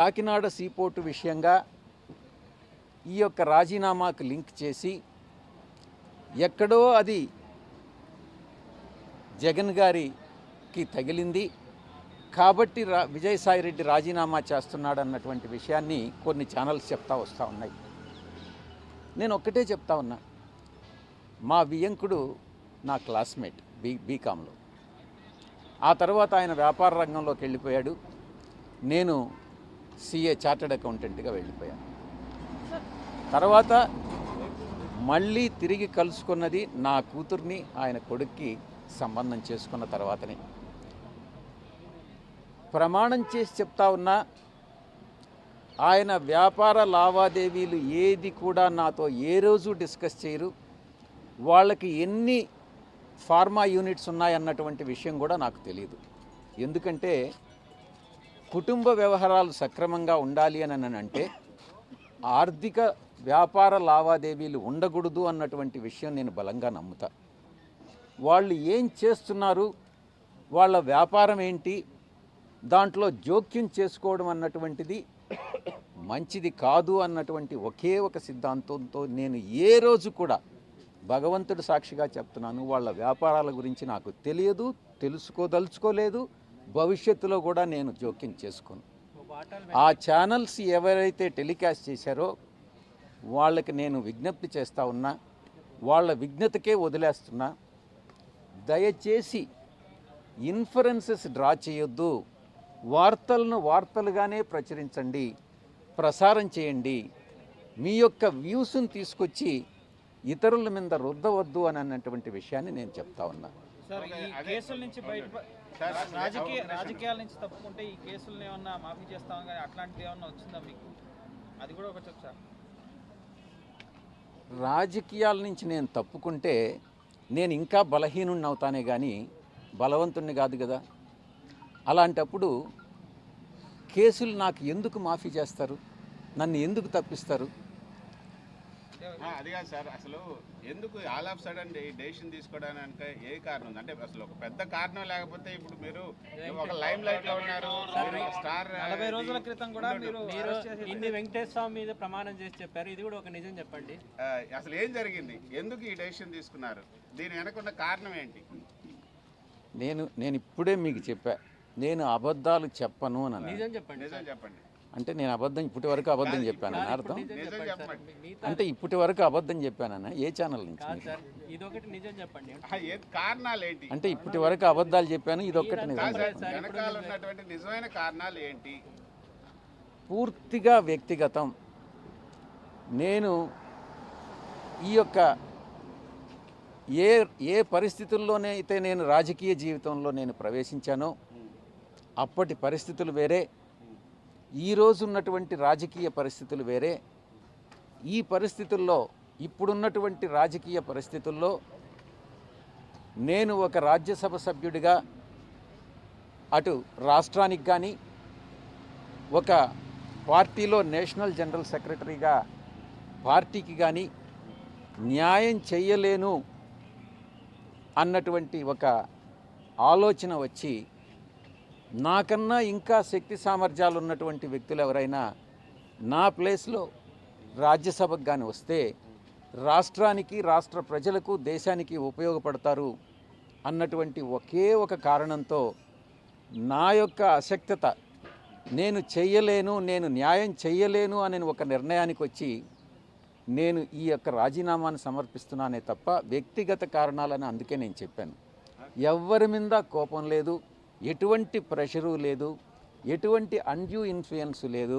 Kakinada seaport విషయంగా ఈ యొక్క రాజీనామాకు లింక్ చేసి ఎక్కడో అది జగన్ గారికి తగిలింది కాబట్టి విజయసాయిరెడ్డి రాజీనామా చేస్తున్నాడు అన్నటువంటి విషయాన్ని కొన్ని ఛానల్స్ చెప్తా వస్తూ ఉన్నాయి. నేను ఒక్కటే చెప్తా ఉన్నా, మా వియంకుడు నా క్లాస్మేట్ బీకామ్లో. ఆ తర్వాత ఆయన వ్యాపార రంగంలోకి వెళ్ళిపోయాడు. నేను సిఏ చార్టర్డ్ అకౌంటెంట్గా వెళ్ళిపోయాను. తర్వాత మళ్ళీ తిరిగి కలుసుకున్నది నా కూతుర్ని ఆయన కొడుక్కి సంబంధం చేసుకున్న తర్వాతనే. ప్రమాణం చేసి చెప్తా ఉన్నా, ఆయన వ్యాపార లావాదేవీలు ఏది కూడా నాతో ఏ రోజు డిస్కస్ చేయరు. వాళ్ళకి ఎన్ని ఫార్మా యూనిట్స్ ఉన్నాయన్నటువంటి విషయం కూడా నాకు తెలియదు. ఎందుకంటే కుటుంబ వ్యవహారాలు సక్రమంగా ఉండాలి అని అంటే ఆర్థిక వ్యాపార లావాదేవీలు ఉండకూడదు అన్నటువంటి విషయం నేను బలంగా నమ్ముతా. వాళ్ళు ఏం చేస్తున్నారు, వాళ్ళ వ్యాపారం ఏంటి, దాంట్లో జోక్యం చేసుకోవడం అన్నటువంటిది మంచిది కాదు అన్నటువంటి ఒకే ఒక సిద్ధాంతంతో నేను ఏ రోజు కూడా భగవంతుడు సాక్షిగా చెప్తున్నాను, వాళ్ళ వ్యాపారాల గురించి నాకు తెలియదు, తెలుసుకోదలుచుకోలేదు, భవిష్యత్తులో కూడా నేను జోక్యం చేసుకోను. ఆ ఛానల్స్ ఎవరైతే టెలికాస్ట్ చేశారో వాళ్ళకి నేను విజ్ఞప్తి చేస్తూ ఉన్నా, వాళ్ళ విజ్ఞతకే వదిలేస్తున్నా. దయచేసి ఇన్ఫరెన్సెస్ డ్రా చేయొద్దు, వార్తలను వార్తలుగానే ప్రచురించండి, ప్రసారం చేయండి. మీ యొక్క వ్యూస్ని తీసుకొచ్చి ఇతరుల మీద రుద్దవద్దు అని అన్నటువంటి విషయాన్ని నేను చెప్తా ఉన్నా. కేసుల నుంచి రాజకీయాల నుంచి తప్పుకుంటే ఈ కేసులను ఏమన్నా మాఫీ చేస్తామని కానీ అట్లాంటిది ఏమన్నా వచ్చిందా మీకు? అది కూడా ఒక సార్. రాజకీయాల నుంచి నేను తప్పుకుంటే నేను ఇంకా బలహీనుడిని అవుతానే కానీ బలవంతుణ్ణి కాదు కదా. అలాంటప్పుడు కేసులు నాకు ఎందుకు మాఫీ చేస్తారు, నన్ను ఎందుకు తప్పిస్తారు? అది కాదు సార్, అసలు ఎందుకు ఆల్ ఆఫ్ సడన్ డెసిషన్ తీసుకోవడానికి ఏ కారణం ఉంది? అంటే అసలు ఒక పెద్ద కారణం లేకపోతే ఇప్పుడు మీరు ఒక లైమ్ లైట్ లో ఉన్నారు. స్టార్ 40 రోజుల క్రితం కూడా మీరు ఇన్ని వెంకటేశ్వర స్వామి మీద ప్రమాణం చేసి చెప్పారు, ఇది కూడా ఒక నిజం చెప్పండి. అసలు ఏం జరిగింది, ఎందుకు ఈ డెసిషన్ తీసుకున్నారు, దీని వెనకున్న కారణం ఏంటి? నేను ఇప్పుడే మీకు చెప్పా, నేను అబద్ధాలు చెప్పను అని. నిజం చెప్పండి. నిజం చెప్పండి. అంటే నేను ఇప్పటి వరకు అబద్ధం చెప్పానని అర్థం? అంటే ఇప్పటి వరకు అబద్ధం చెప్పానన్న ఏ ఛానల్ నుంచి? ఇదొకటి నిజం చెప్పండి. కారణాలు ఏంటి? అంటే ఇప్పటి వరకు అబద్ధాలు చెప్పాను, ఇదొక్కటి నిజం. వెనకాల ఉన్నటువంటి నిజమైన కారణాలు ఏంటి? పూర్తిగా వ్యక్తిగతం. నేను ఈ యొక్క ఏ పరిస్థితుల్లోనే అయితే నేను రాజకీయ జీవితంలో నేను ప్రవేశించానో అప్పటి పరిస్థితులు వేరే, ఈరోజు ఉన్నటువంటి రాజకీయ పరిస్థితులు వేరే. ఈ పరిస్థితుల్లో, ఇప్పుడున్నటువంటి రాజకీయ పరిస్థితుల్లో నేను ఒక రాజ్యసభ సభ్యుడిగా అటు రాష్ట్రానికి కానీ, ఒక పార్టీలో నేషనల్ జనరల్ సెక్రటరీగా పార్టీకి కానీ న్యాయం చెయ్యలేను అన్నటువంటి ఒక ఆలోచన వచ్చి నాకన్నా ఇంకా శక్తి సామర్థ్యాలు ఉన్నటువంటి వ్యక్తులు ఎవరైనా నా ప్లేస్లో రాజ్యసభకు కానీ వస్తే రాష్ట్రానికి, రాష్ట్ర ప్రజలకు, దేశానికి ఉపయోగపడతారు అన్నటువంటి ఒకే ఒక కారణంతో నా యొక్క అశక్తత, నేను చెయ్యలేను, నేను న్యాయం చెయ్యలేను అనే ఒక నిర్ణయానికి వచ్చి నేను ఈ యొక్క రాజీనామాను సమర్పిస్తున్నానే తప్ప వ్యక్తిగత కారణాలని అందుకే నేను చెప్పాను. ఎవరి మీద కోపం లేదు, ఎటువంటి ప్రెషరు లేదు, ఎటువంటి అన్డ్యూ ఇన్ఫ్లుయెన్స్ లేదు.